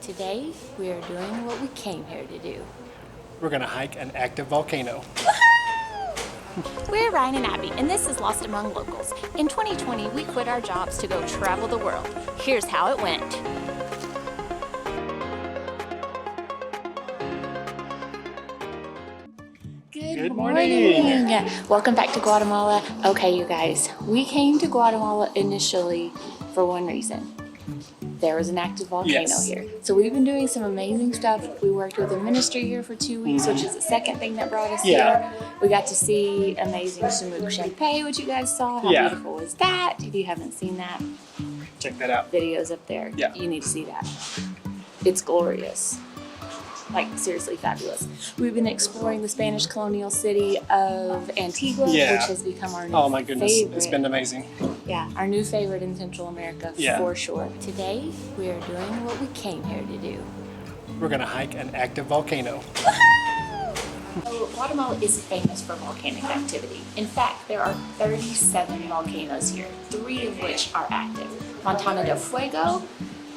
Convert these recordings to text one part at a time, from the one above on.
Today, we are doing what we came here to do. We're gonna hike an active volcano. We're Ryan and Abby, and this is Lost Among Locals. In 2020, we quit our jobs to go travel the world. Here's how it went. Good morning. Welcome back to Guatemala. Okay, you guys, we came to Guatemala initially for one reason. There was an active volcano here. So we've been doing some amazing stuff. We worked with a ministry here for 2 weeks, which is the second thing that brought us here. We got to see amazing Sumuk Champagne, which you guys saw. How beautiful was that? If you haven't seen that, check that out. Videos up there. You need to see that. It's glorious. Like, seriously fabulous. We've been exploring the Spanish colonial city of Antigua, which has become our new favorite. Oh my goodness, it's been amazing. Yeah, our new favorite in Central America, for sure. Today, we are doing what we came here to do. We're gonna hike an active volcano. So, Guatemala is famous for volcanic activity. In fact, there are 37 volcanoes here, 3 of which are active. Fontana de Fuego,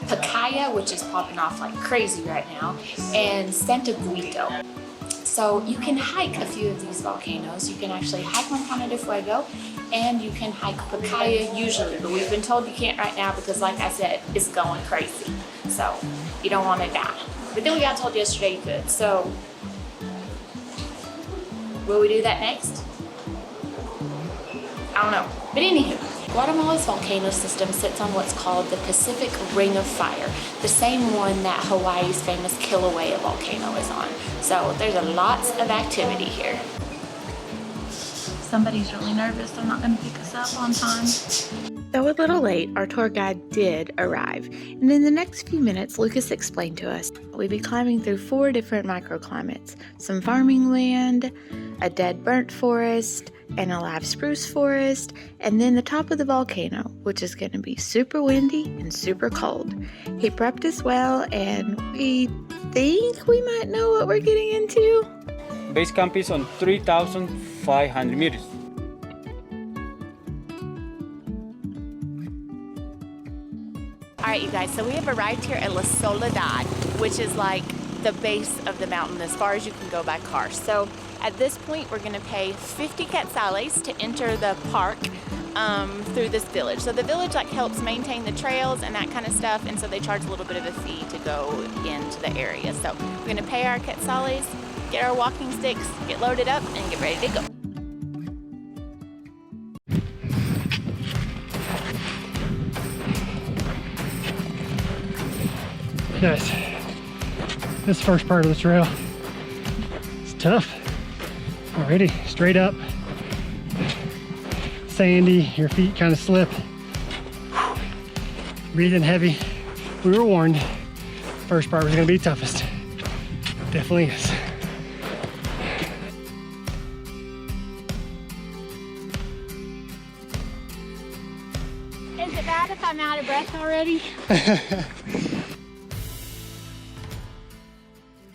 Pacaya, which is popping off like crazy right now, and Santa Guito. So you can hike a few of these volcanoes. You can actually hike Fontana de Fuego, and you can hike Pacaya usually, but we've been told you can't right now because, like I said, it's going crazy. So you don't want to die. But then we got told yesterday you could. So will we do that next? I don't know. But anywho, Guatemala's volcano system sits on what's called the Pacific Ring of Fire, the same one that Hawaii's famous Kilauea volcano is on. So there's lots of activity here. Somebody's really nervous they're not going to pick us up on time. Though a little late, our tour guide did arrive, and in the next few minutes, Lucas explained to us we'd be climbing through 4 different microclimates, some farming land, a dead burnt forest, and a live spruce forest, and then the top of the volcano, which is going to be super windy and super cold. He prepped us well, and we think we might know what we're getting into. Base camp is on 3,500 meters. Alright, you guys, so we have arrived here at La Soledad, which is like the base of the mountain as far as you can go by car. So at this point, we're going to pay 50 quetzales to enter the park through this village. So the village like helps maintain the trails and that kind of stuff, and so they charge a little bit of a fee to go into the area. So we're going to pay our quetzales, get our walking sticks, get loaded up, and get ready to go. Guys, this first part of the trail is tough. Already straight up, sandy, your feet kind of slip, breathing heavy. We were warned first part was going to be toughest. Definitely is. Is it bad if I'm out of breath already?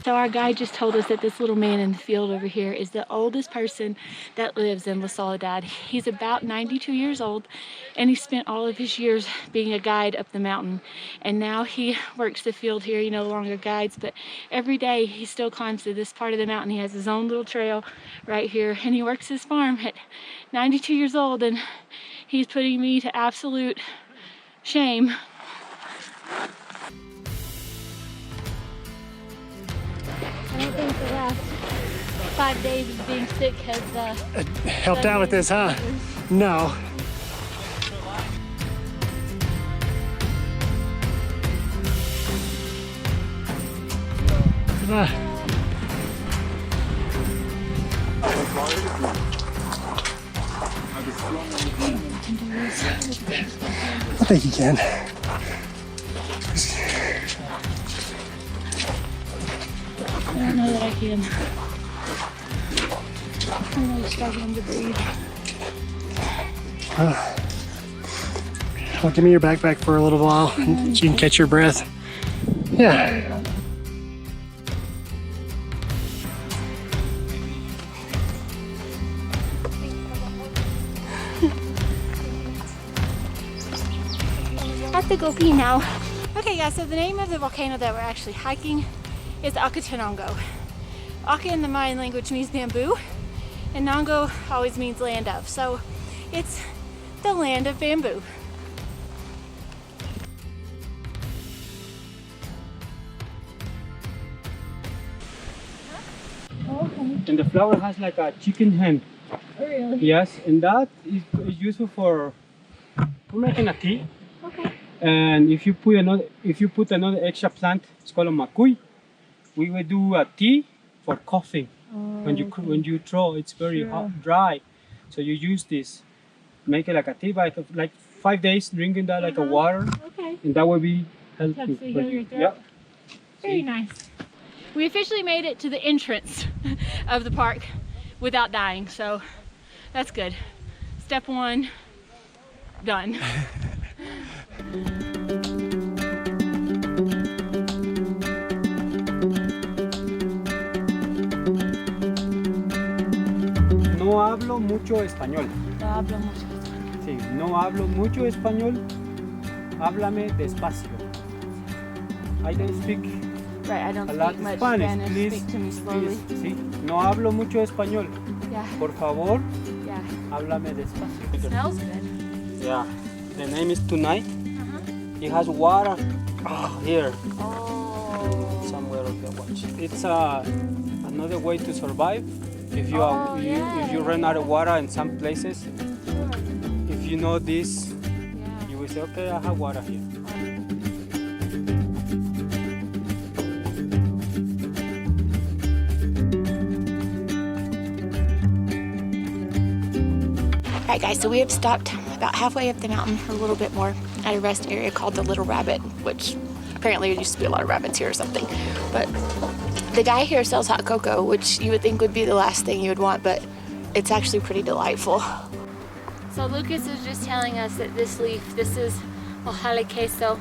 So our guide just told us that this little man in the field over here is the oldest person that lives in La Soledad. He's about 92 years old, and he spent all of his years being a guide up the mountain. And now he works the field here. He no longer guides, but every day he still climbs to this part of the mountain. He has his own little trail right here, and he works his farm at 92 years old, and he's putting me to absolute shame. I don't think the last 5 days of being sick has helped out with this, huh? No. I think you can. I don't know that I can. I'm really struggling to breathe. Well, give me your backpack for a little while so you can catch your breath. Yeah. I have to go pee now. I Okay guys, so the name of the volcano that we're actually hiking is Acatenango. Aca in the Mayan language means bamboo, and Nango always means land of. So it's the land of bamboo. And the flower has like a chicken hen. Really? Yes, and that is useful for making a tea. Okay. And if you put another extra plant, it's called a makui. We will do a tea for coughing. When you throw, it's very hot, dry. So you use this, make it like a tea, like 5 days drinking that like a water, Okay. and that will be healthy. Helps to heal your throat. Yeah. Very nice. We officially made it to the entrance of the park without dying, so that's good. Step one, done. No hablo mucho español. No hablo mucho. Sí, no hablo mucho español. Háblame despacio. I don't speak Right, I don't a lot speak of much Spanish. Spanish. Please, Speak to me slowly. please. Sí, no hablo mucho español. Yeah, Por favor, yeah. háblame despacio. Smells good. Yeah, the name is Tonight. It has water here Oh. somewhere. Okay, watch. It's another way to survive. If you Oh, if you run out of water in some places, if you know this, Yeah. you will say, okay, I have water here. Alright guys, so we have stopped about halfway up the mountain, or a little bit more, at a rest area called the Little Rabbit, which apparently there used to be a lot of rabbits here or something. But the guy here sells hot cocoa, which you would think would be the last thing you would want, but it's actually pretty delightful. So Lucas is just telling us that this leaf, this is hojale queso.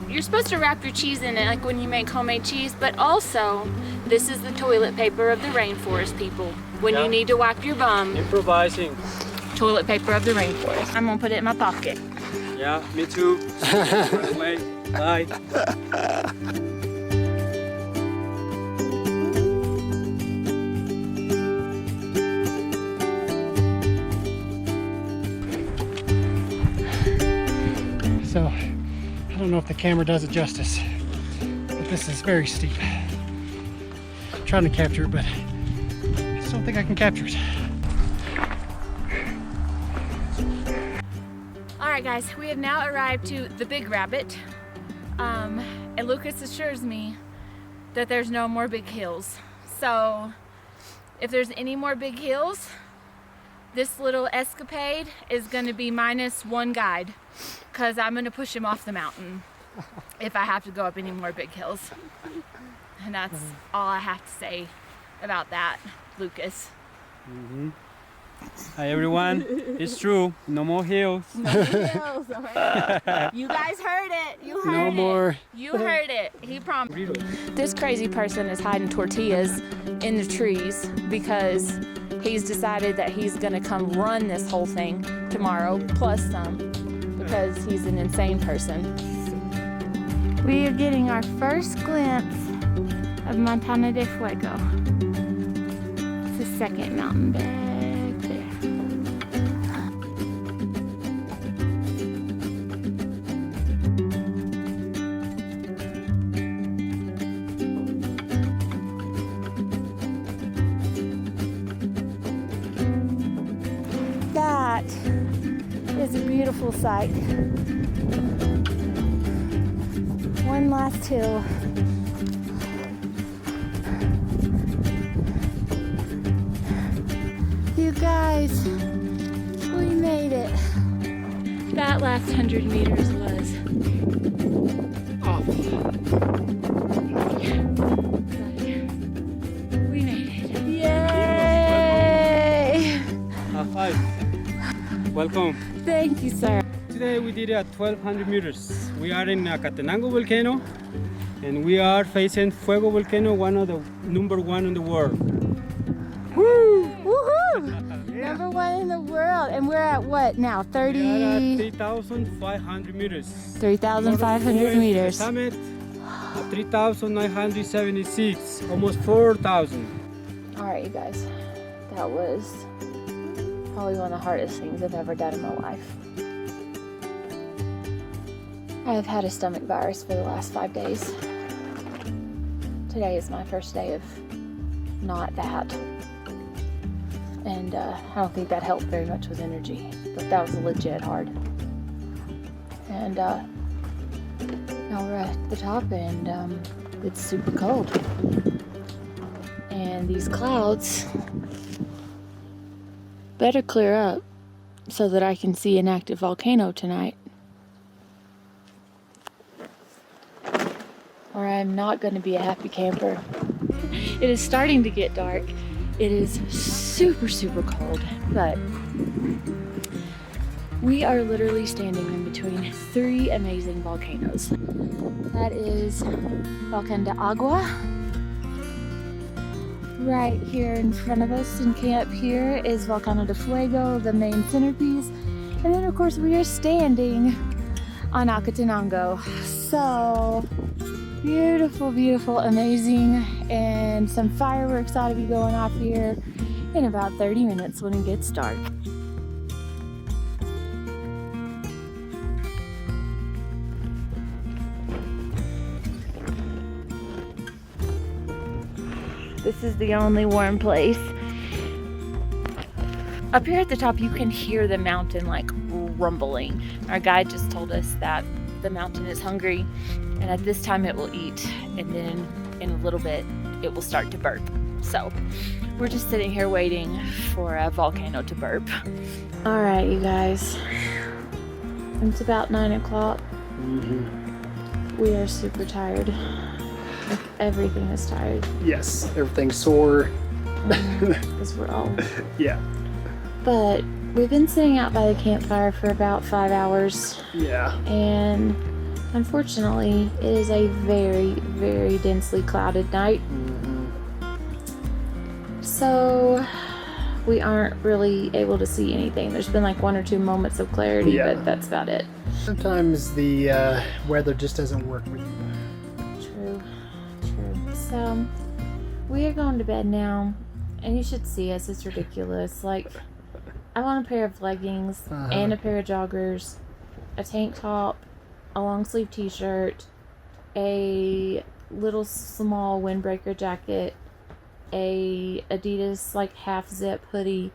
You're supposed to wrap your cheese in it like when you make homemade cheese, but also this is the toilet paper of the rainforest people. When you need to wipe your bum, Improvising. toilet paper of the rainforest. I'm gonna put it in my pocket. Yeah, me too. Right away. Bye. So, I don't know if the camera does it justice, but this is very steep. I'm trying to capture it, but I just don't think I can capture it. Alright guys, we have now arrived to the Big Rabbit. And Lucas assures me that there's no more big hills. So if there's any more big hills, this little escapade is going to be -1 guide, because I'm going to push him off the mountain if I have to go up any more big hills. And that's all I have to say about that, Lucas. Hi everyone. It's true. No more hills. No hills, alright? You guys heard it. You heard No it. more. You heard it. He promised. This crazy person is hiding tortillas in the trees because he's decided that he's gonna come run this whole thing tomorrow, plus some, because he's an insane person. We are getting our first glimpse of Montana de Fuego. It's the second mountain back there. That is a beautiful sight. One last hill. You guys, we made it. That last 100 meters was awful. We made it. Yay! High five. Welcome. Thank you, sir. Today we did 1,200 meters. We are in Acatenango Volcano, and we are facing Fuego Volcano, one of the #1 in the world. Woo! Woohoo! Yeah. Number 1 in the world. And we're at what now? We are at 30... 3,500 meters. 3,500 meters. Summit at 3,976, almost 4,000. Alright, you guys. That was probably one of the hardest things I've ever done in my life. I've had a stomach virus for the last 5 days. Today is my first day of not that. And I don't think that helped very much with energy. But that was legit hard. And now we're at the top and it's super cold. And these clouds better clear up so that I can see an active volcano tonight. Or I'm not going to be a happy camper. It is starting to get dark. It is super, super cold, but we are literally standing in between 3 amazing volcanoes. That is Volcán de Agua. Right here in front of us in camp here is Volcano de Fuego, the main centerpiece. And then of course we are standing on Acatenango. So beautiful, beautiful, amazing. And some fireworks ought to be going off here in about 30 minutes when it gets dark. This is the only warm place. Up here at the top, you can hear the mountain like rumbling. Our guide just told us that the mountain is hungry, and at this time it will eat, and then in a little bit it will start to burp. So we're just sitting here waiting for a volcano to burp. All right, you guys. It's about 9 o'clock. We are super tired. Like, everything is tired. Yes, everything's sore. Because we're all... Yeah. But we've been sitting out by the campfire for about 5 hours. Yeah. And unfortunately, it is a very, very densely clouded night. So we aren't really able to see anything. There's been like 1 or 2 moments of clarity, but that's about it. Sometimes the weather just doesn't work with you. True. So we are going to bed now, and you should see us. It's ridiculous. Like, I want a pair of leggings and a pair of joggers, a tank top, a long sleeve t-shirt, a little small windbreaker jacket, a Adidas like half zip hoodie,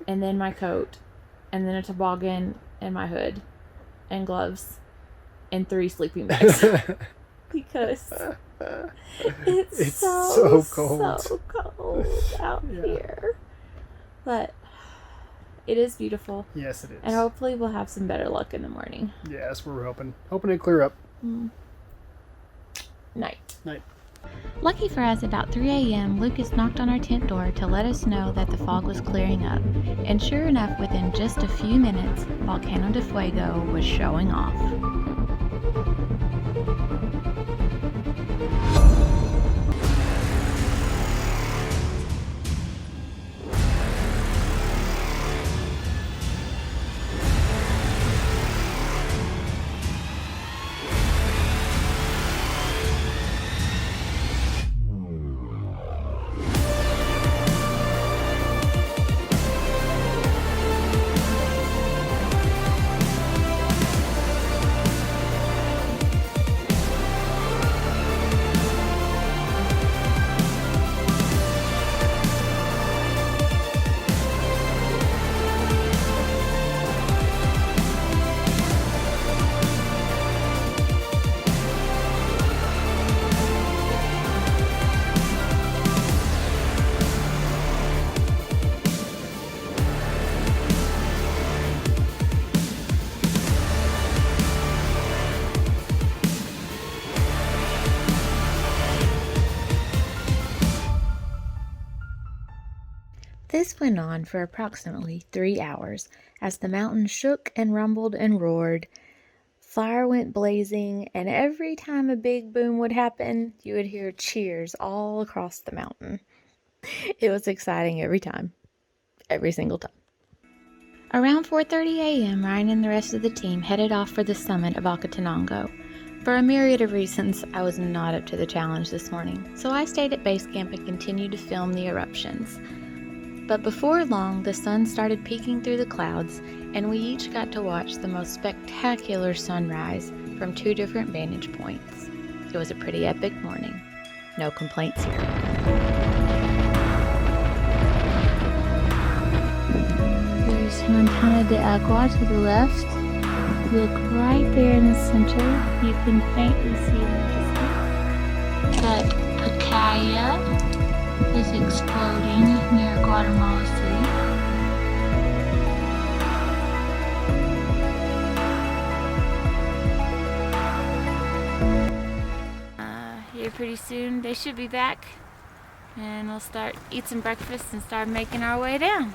and then my coat, and then a toboggan and my hood and gloves and 3 sleeping bags. Because it's so cold out here. But it is beautiful. Yes, it is. And hopefully we'll have some better luck in the morning. Yes, we're hoping to clear up. Night. Lucky for us, about 3 a.m., Lucas knocked on our tent door to let us know that the fog was clearing up. And sure enough, within just a few minutes, Volcano de Fuego was showing off. This went on for approximately 3 hours as the mountain shook and rumbled and roared. Fire went blazing, and every time a big boom would happen, you would hear cheers all across the mountain. It was exciting every time. every single time. Around 4:30 a.m., Ryan and the rest of the team headed off for the summit of Acatenango. For a myriad of reasons, I was not up to the challenge this morning, so I stayed at base camp and continued to film the eruptions. But before long, the sun started peeking through the clouds, and we each got to watch the most spectacular sunrise from 2 different vantage points. It was a pretty epic morning. No complaints here. There's Montana de Agua to the left. Look right there in the center. You can faintly see the distance. That Pacaya is exploding near Guatemala City. Here pretty soon they should be back, and we'll eat some breakfast and start making our way down.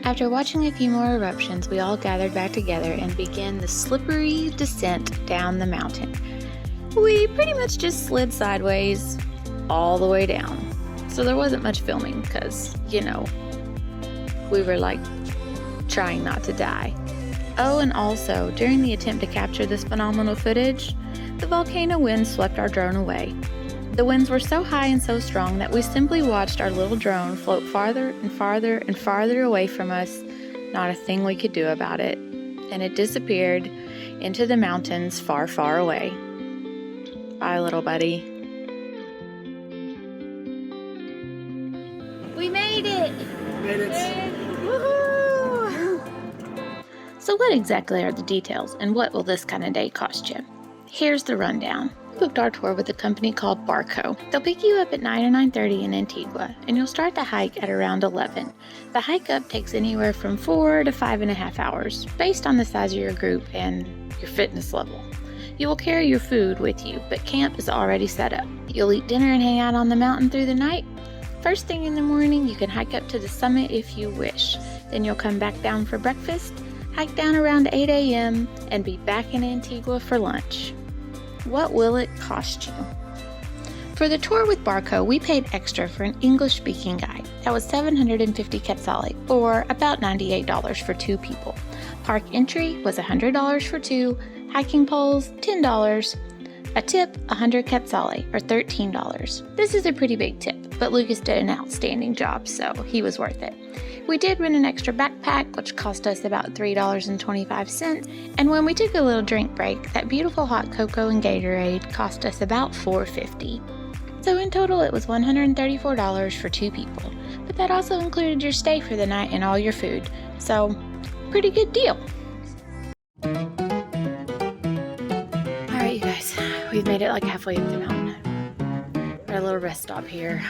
After watching a few more eruptions, we all gathered back together and began the slippery descent down the mountain. We pretty much just slid sideways all the way down. So there wasn't much filming because, we were like trying not to die. Oh, and also, during the attempt to capture this phenomenal footage, the volcano wind swept our drone away. The winds were so high and so strong that we simply watched our little drone float farther and farther and farther away from us. Not a thing we could do about it. And it disappeared into the mountains far, far away. Bye, little buddy. We made it! Woohoo! So what exactly are the details, and what will this kind of day cost you? Here's the rundown. We booked our tour with a company called Barco. They'll pick you up at 9 or 9:30 in Antigua, and you'll start the hike at around 11. The hike up takes anywhere from 4 to 5.5 hours, based on the size of your group and your fitness level. You will carry your food with you, but camp is already set up. You'll eat dinner and hang out on the mountain through the night. First thing in the morning, you can hike up to the summit if you wish. Then you'll come back down for breakfast, hike down around 8 a.m., and be back in Antigua for lunch. What will it cost you? For the tour with Barco, we paid extra for an English-speaking guide. That was 750 quetzali, or about $98 for 2 people. Park entry was $100 for 2, hiking poles $10, a tip 100 quetzali, or $13. This is a pretty big tip, but Lucas did an outstanding job, so he was worth it. We did rent an extra backpack, which cost us about $3.25, and when we took a little drink break, that beautiful hot cocoa and Gatorade cost us about $4.50. So in total, it was $134 for 2 people, but that also included your stay for the night and all your food, so pretty good deal. Alright, you guys, we've made it like halfway up the mountain. Got a little rest stop here,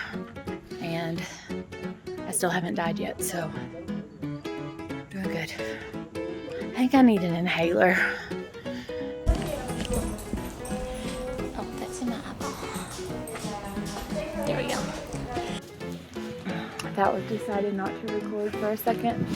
and I still haven't died yet, so doing good. I think I need an inhaler. Oh, that's in my eyeball. There we go. I thought we decided not to record for a second.